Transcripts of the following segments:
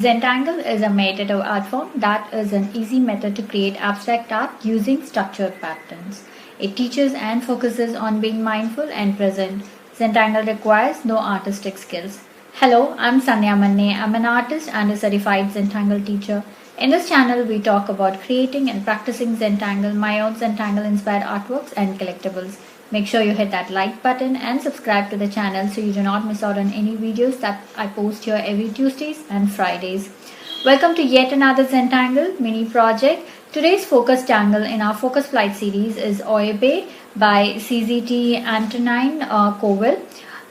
Zentangle is a meditative art form that is an easy method to create abstract art using structured patterns. It teaches and focuses on being mindful and present. Zentangle requires no artistic skills. Hello, I'm SANDHYA MANNE. I'm an artist and a certified Zentangle teacher. In this channel, we talk about creating and practicing Zentangle, my own Zentangle inspired artworks and collectibles. Make sure you hit that like button and subscribe to the channel so you do not miss out on any videos that I post here every Tuesdays and Fridays. Welcome to yet another Zentangle Mini Project. Today's focus tangle in our Focus Flight series is Oybe by CZT and Tangle.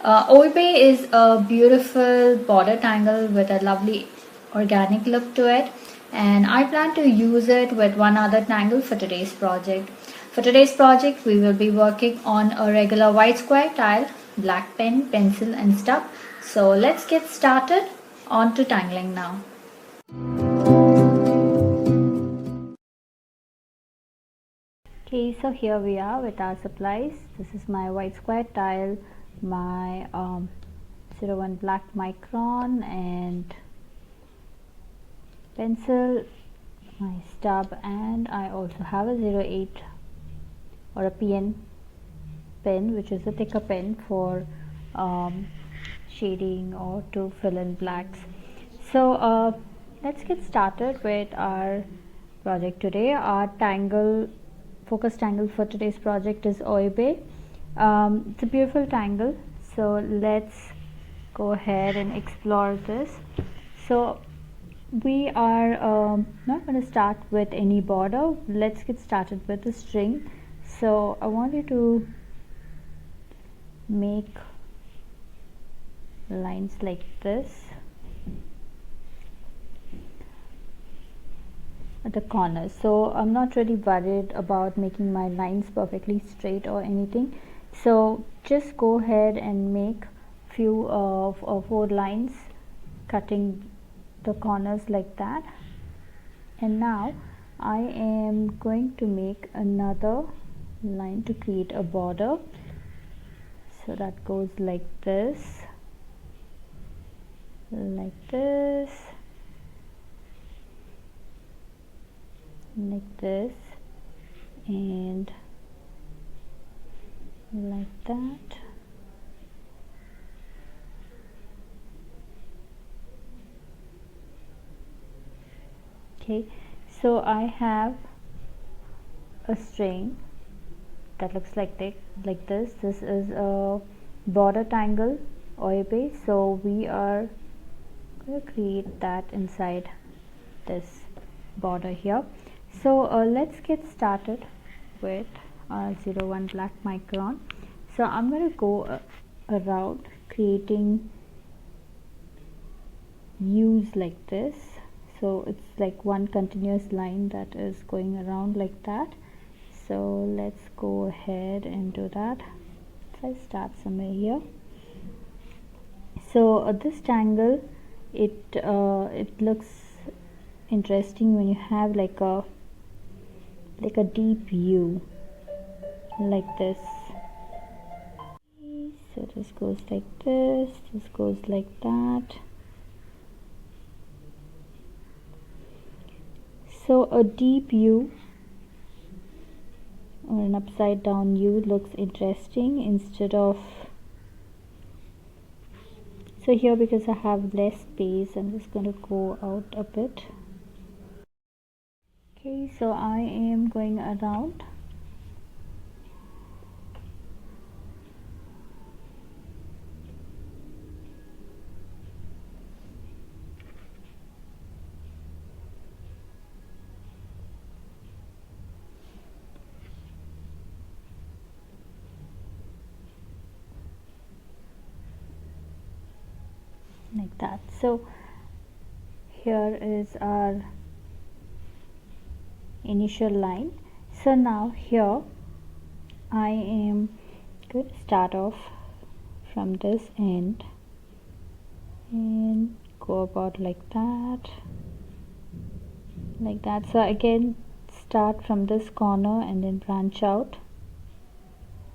Oybe is a beautiful border tangle with a lovely organic look to it, and I plan to use it with one other tangle for today's project. For today's project, we will be working on a regular white square tile, black pen, pencil and stub. So let's get started on to tangling now. Okay, so here we are with our supplies. This is my white square tile, my 01 black micron and pencil, my stub, and I also have a 08 or a PN pen, which is a thicker pen for shading or to fill in blacks. So let's get started with our project today. Our focus tangle for today's project is Oybe. It's a beautiful tangle, so let's go ahead and explore this. So we are not going to start with any border. Let's get started with the string. So I want you to make lines like this at the corners. So I'm not really worried about making my lines perfectly straight or anything. So just go ahead and make few of 4 lines cutting the corners like that. And now I am going to make another line to create a border. So that goes like this, like this, like this, and like that. Okay, so I have a string that looks like this. This is a border tangle Oybe, so we are going to create that inside this border here. So let's get started with our 01 black micron. So I'm going to go around creating U's like this. So it's like one continuous line that is going around like that. So let's go ahead and do that. Let's start somewhere here. So this tangle, it looks interesting when you have like a deep U like this. So this goes like this goes like that. So a deep U or an upside down U looks interesting instead of, so here because I have less space, I'm just going to go out a bit. Okay, so I am going around. Like that. So here is our initial line. So now here I am going to start off from this end and go about like that. So again start from this corner and then branch out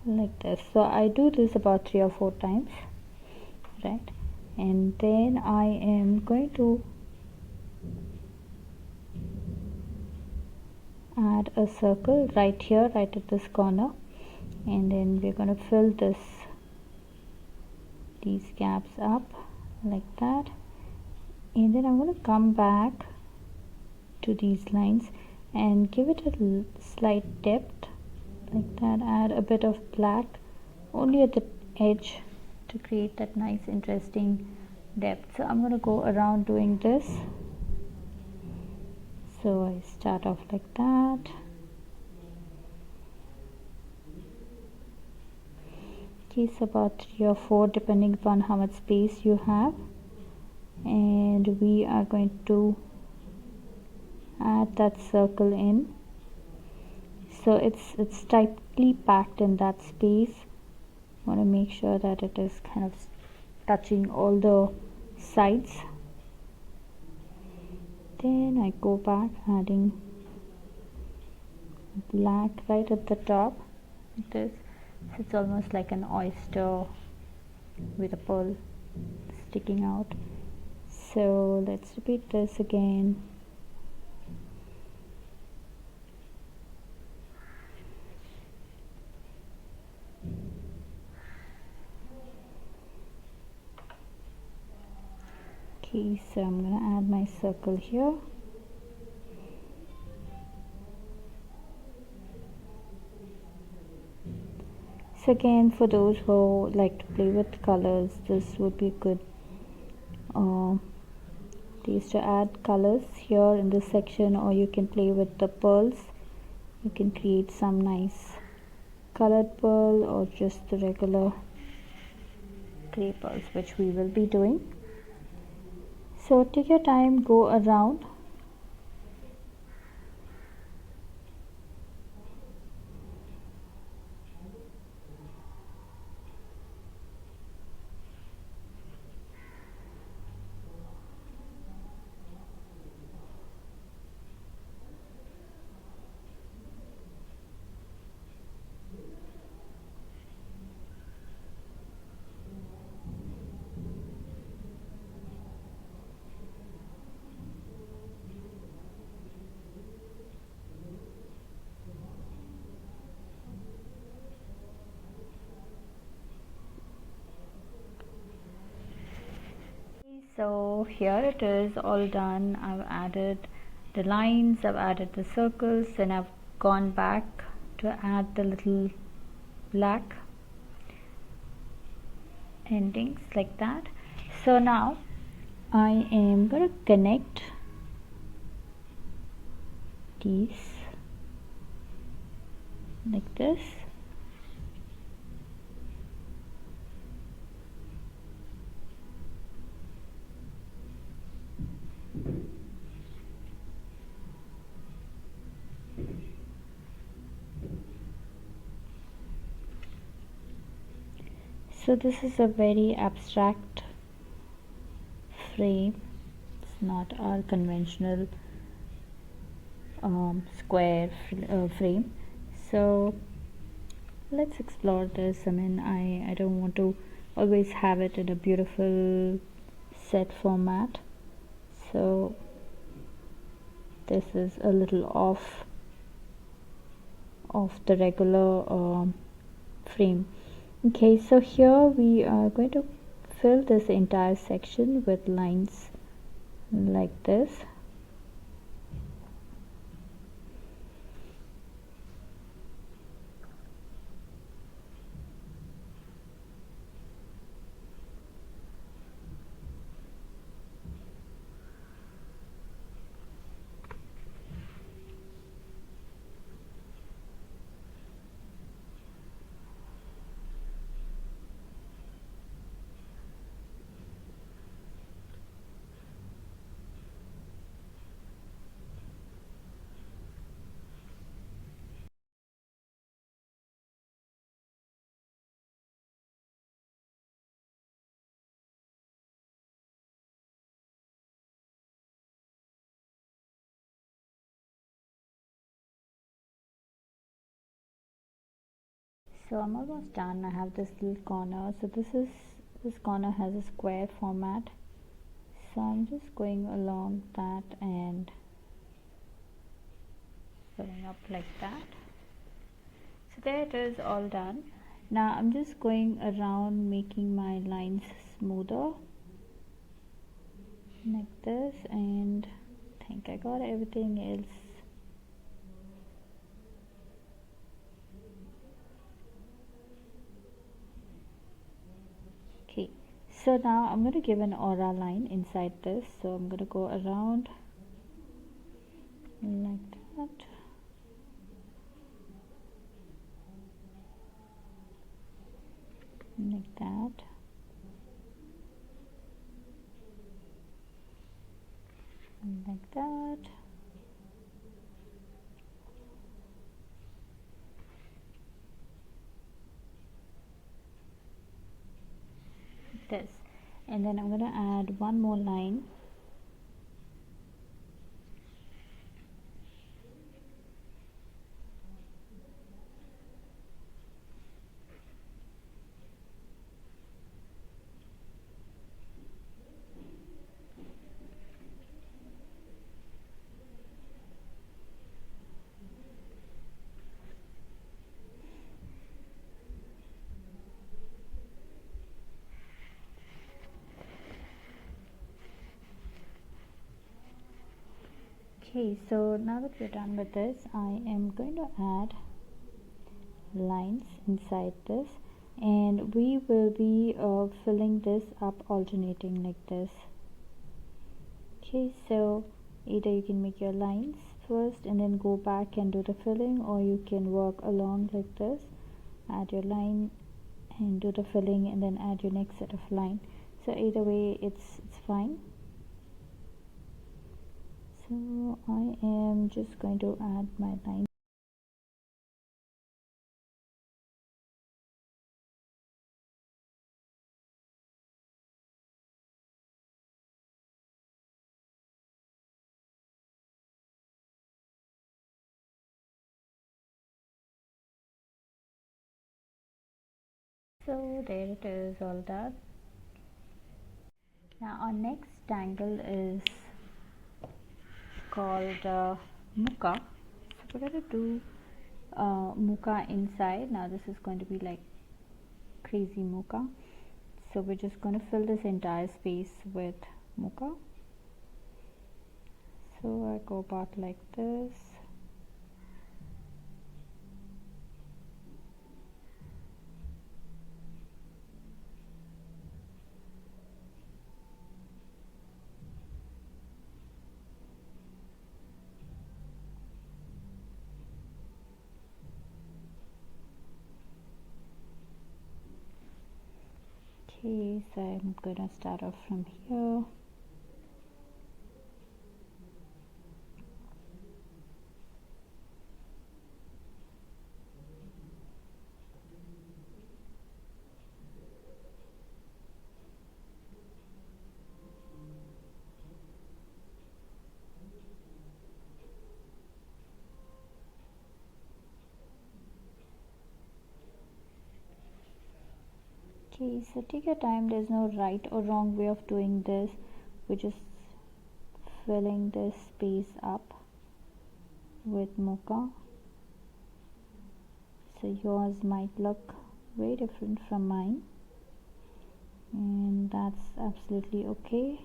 like this. So I do this about 3 or 4 times, right? And then I am going to add a circle right here, right at this corner, and then we're going to fill these gaps up like that, and then I'm going to come back to these lines and give it a slight depth like that. Add a bit of black only at the edge to create that nice interesting depth. So I'm going to go around doing this. So I start off like that, it's about 3 or 4 depending upon how much space you have, and we are going to add that circle in, so it's tightly packed in that space. I want to make sure that it is kind of touching all the sides. Then I go back adding black right at the top like this. So it's almost like an oyster with a pearl sticking out. So let's repeat this again. Okay, so I'm going to add my circle here. So again, for those who like to play with colors, this would be good place to add colors here in this section, or you can play with the pearls. You can create some nice colored pearl or just the regular clay pearls, which we will be doing. So take your time, go around. So here it is all done. I've added the lines, I've added the circles, and I've gone back to add the little black endings like that. So now I am going to connect these like this. So this is a very abstract frame. It's not our conventional square frame. So let's explore this. I mean, I don't want to always have it in a beautiful set format. So this is a little off of the regular frame. Okay, so here we are going to fill this entire section with lines like this. So I'm almost done. I have this little corner. So this corner has a square format. So I'm just going along that and filling up like that. So there it is, all done. Now I'm just going around making my lines smoother like this, and I think I got everything else. Okay, so now I'm going to give an aura line inside this, so I'm going to go around like that. Like that. Like that. This, and then I'm going to add one more line. Okay, so now that we're done with this, I am going to add lines inside this, and we will be filling this up alternating like this. Okay, so either you can make your lines first and then go back and do the filling, or you can work along like this, add your line and do the filling, and then add your next set of line. So either way it's fine. So I am just going to add my line. So there it is, all done. Now our next tangle is called Muka. So we're going to do Muka inside. Now this is going to be like crazy Muka. So we're just going to fill this entire space with Muka. So I go about like this. Okay, so I'm gonna start off from here. Okay, so take your time, there's no right or wrong way of doing this. We're just filling this space up with Muka. So yours might look very different from mine, and that's absolutely okay.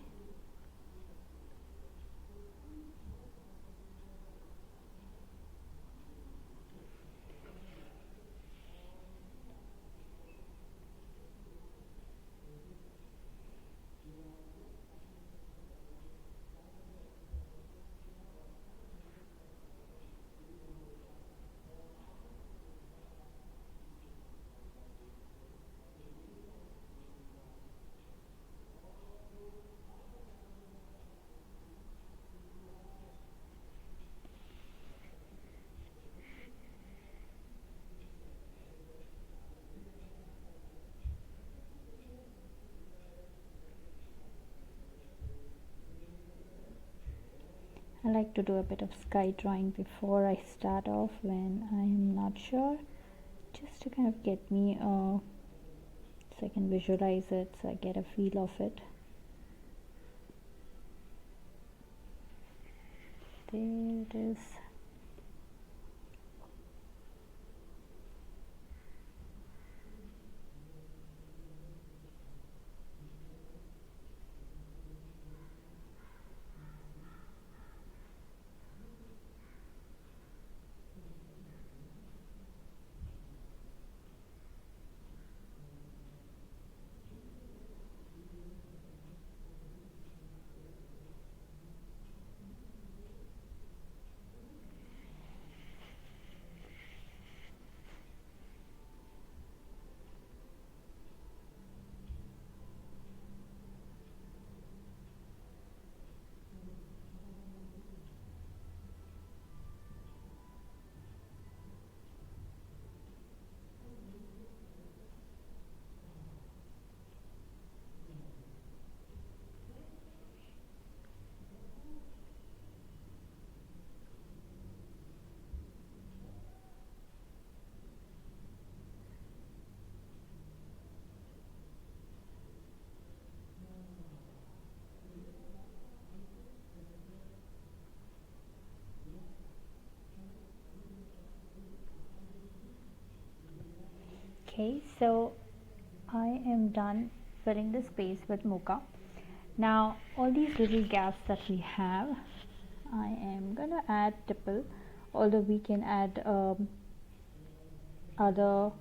I like to do a bit of sky drawing before I start off when I am not sure, just to kind of get me so I can visualize it, so I get a feel of it. There it is. Okay, so I am done filling the space with Mooka. Now all these little gaps that we have, I am gonna add tipple, although we can add other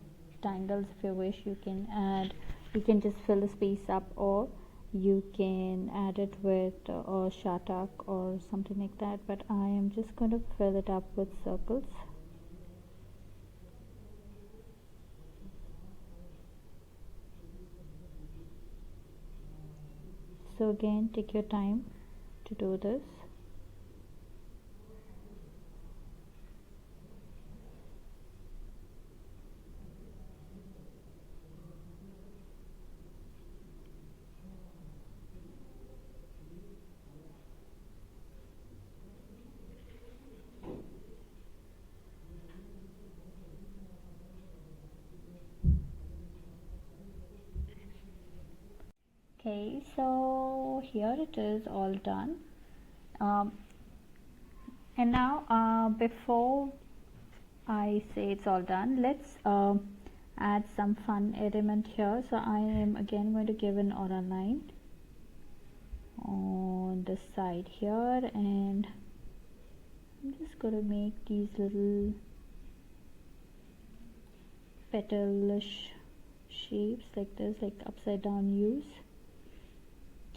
tangles if you wish. You can just fill the space up, or you can add it with a shatak or something like that, but I am just going to fill it up with circles. So again, take your time to do this. Okay, so here it is all done. And now before I say it's all done, let's add some fun element here. So I am again going to give an aura line on the side here, and I'm just going to make these little petalish shapes like this, like upside down U's,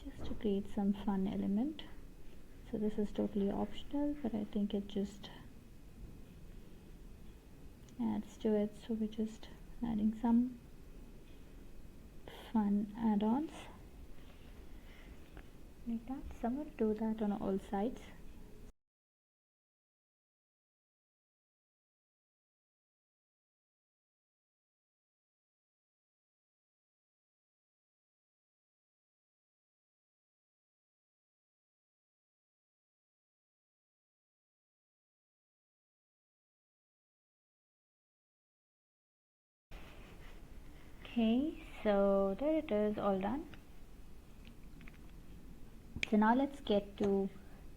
just to create some fun element. So this is totally optional, but I think it just adds to it, so we're just adding some fun add-ons like that. So I'm going to do that on all sides. Okay, so there it is, all done. So now let's get to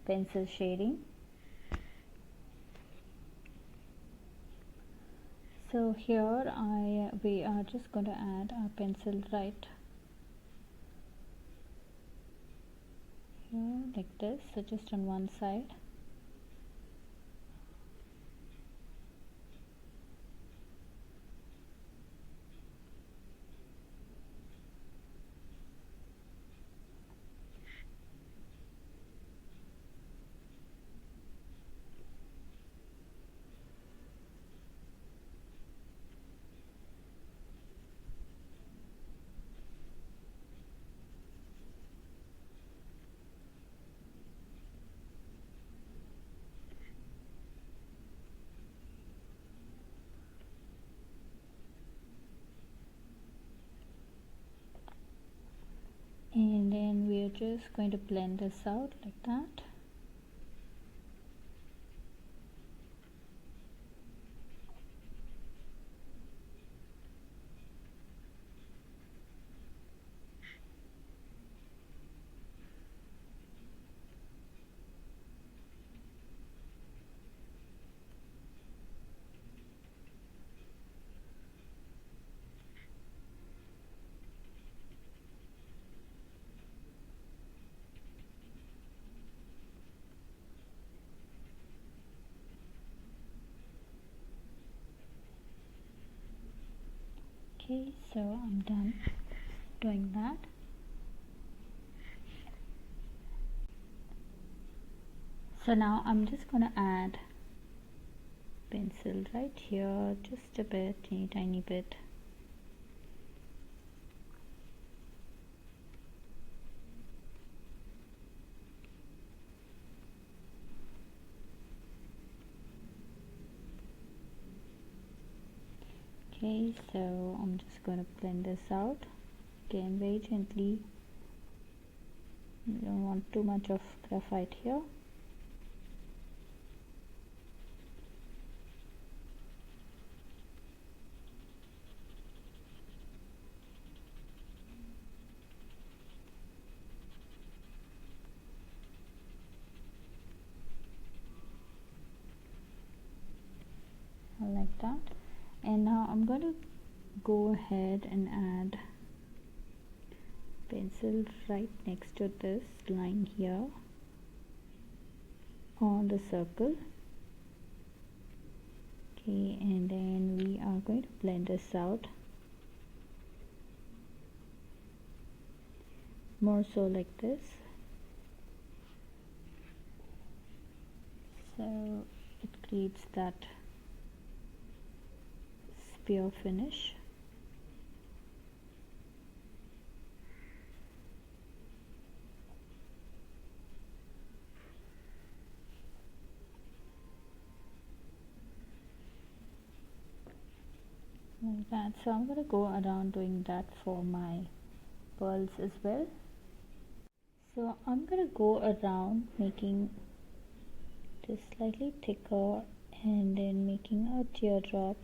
pencil shading. So here we are just going to add our pencil right here like this, so just on one side. And then we are just going to blend this out like that. Okay, so I'm done doing that. So now I'm just going to add pencil right here, just a bit, tiny bit. Okay, so I'm just going to blend this out again very gently. You don't want too much of graphite here. Like that. And now I'm going to go ahead and add pencil right next to this line here on the circle. Okay, and then we are going to blend this out more so like this, so it creates that spear finish. Like that. So I'm going to go around doing that for my pearls as well. So I'm going to go around making this slightly thicker and then making a teardrop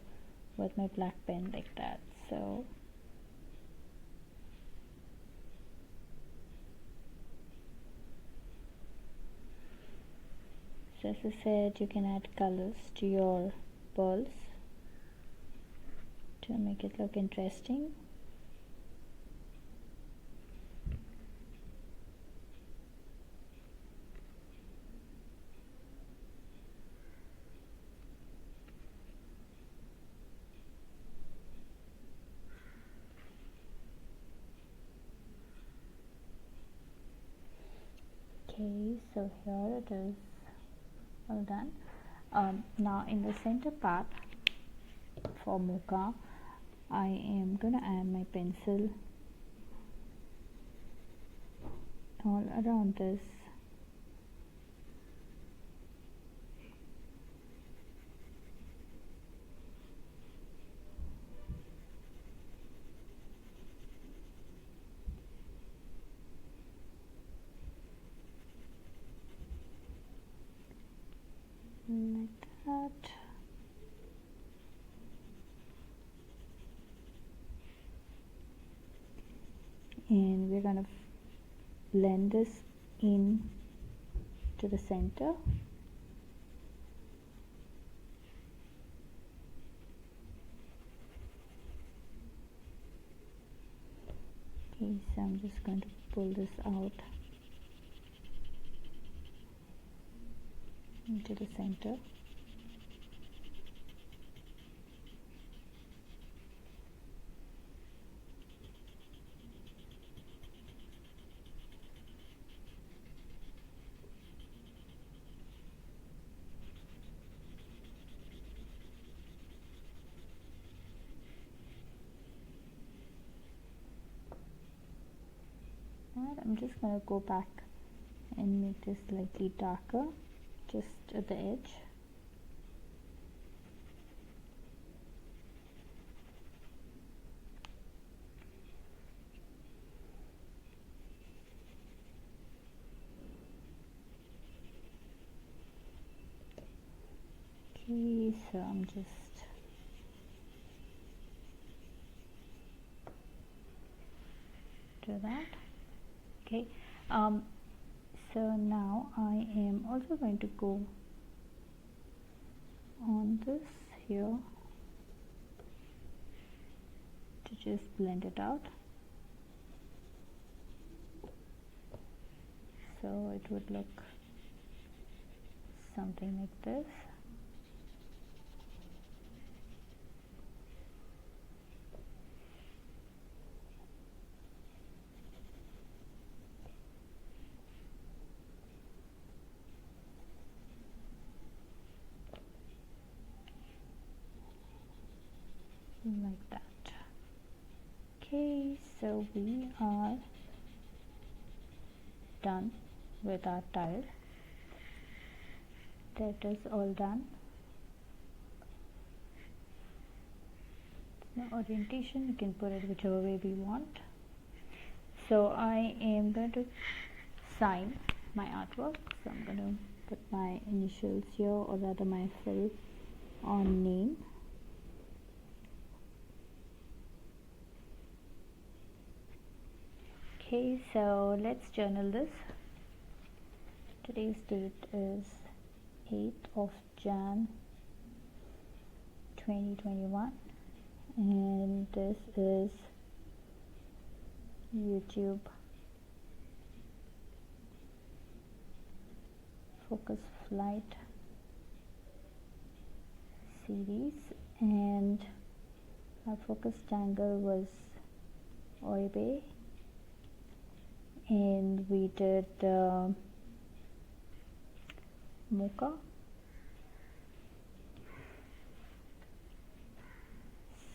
with my black pen like that. So as I said, you can add colors to your pearls to make it look interesting. Okay, so here it is all done. Now in the center part for Mooka, I am gonna add my pencil all around this. Like that. And we're gonna blend this in to the center. Okay, so I'm just going to pull this out into the center. And I'm just going to go back and make this slightly darker just at the edge. Okay, so I'm just do that. Okay, so now I am also going to go on this here to just blend it out, so it would look something like this. Like that. Okay, so we are done with our tile. That is all done. Now orientation, you can put it whichever way we want. So I am going to sign my artwork. So I'm going to put my initials here, or rather my full on name. Okay, so let's journal this. Today's date is 8th of Jan 2021, and this is YouTube focus flight series, and our focus tangle was Oybe, and we did Mooka.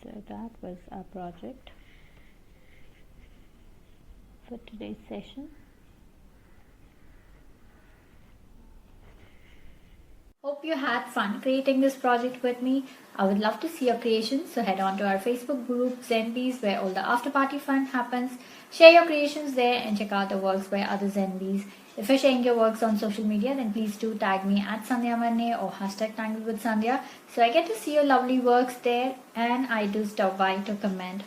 So that was our project for today's session. Hope you had fun creating this project with me. I would love to see your creations, so head on to our Facebook group Zenbeez, where all the after party fun happens. Share your creations there and check out the works by other Zenbeez. If you're sharing your works on social media, then please do tag me at SANDHYA MANNE or #TangleWithSandhya, so I get to see your lovely works there and I do stop by to comment.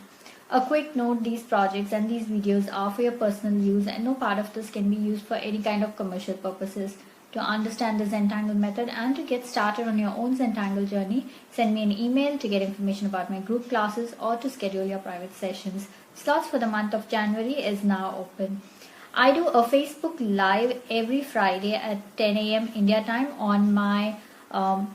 A quick note, these projects and these videos are for your personal use and no part of this can be used for any kind of commercial purposes. To understand the Zentangle method and to get started on your own Zentangle journey, send me an email to get information about my group classes or to schedule your private sessions. Slots for the month of January is now open. I do a Facebook Live every Friday at 10 a.m. India time on my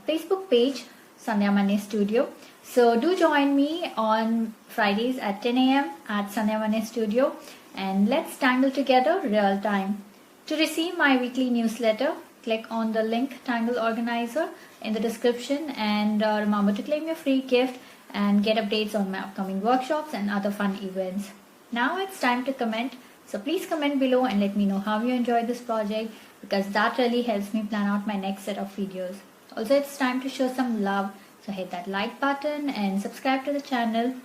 Facebook page, SANDHYA MANNE Studio. So do join me on Fridays at 10 a.m. at SANDHYA MANNE Studio, and let's tangle together real time. To receive my weekly newsletter, click on the link Tangle Organizer in the description, and remember to claim your free gift and get updates on my upcoming workshops and other fun events. Now it's time to comment, so please comment below and let me know how you enjoyed this project, because that really helps me plan out my next set of videos. Also, it's time to show some love, so hit that like button and subscribe to the channel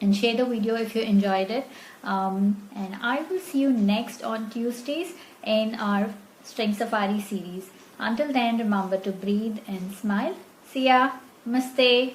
and share the video if you enjoyed it. And I will see you next on Tuesdays in our String Safari series. Until then, remember to breathe and smile. See ya. Namaste.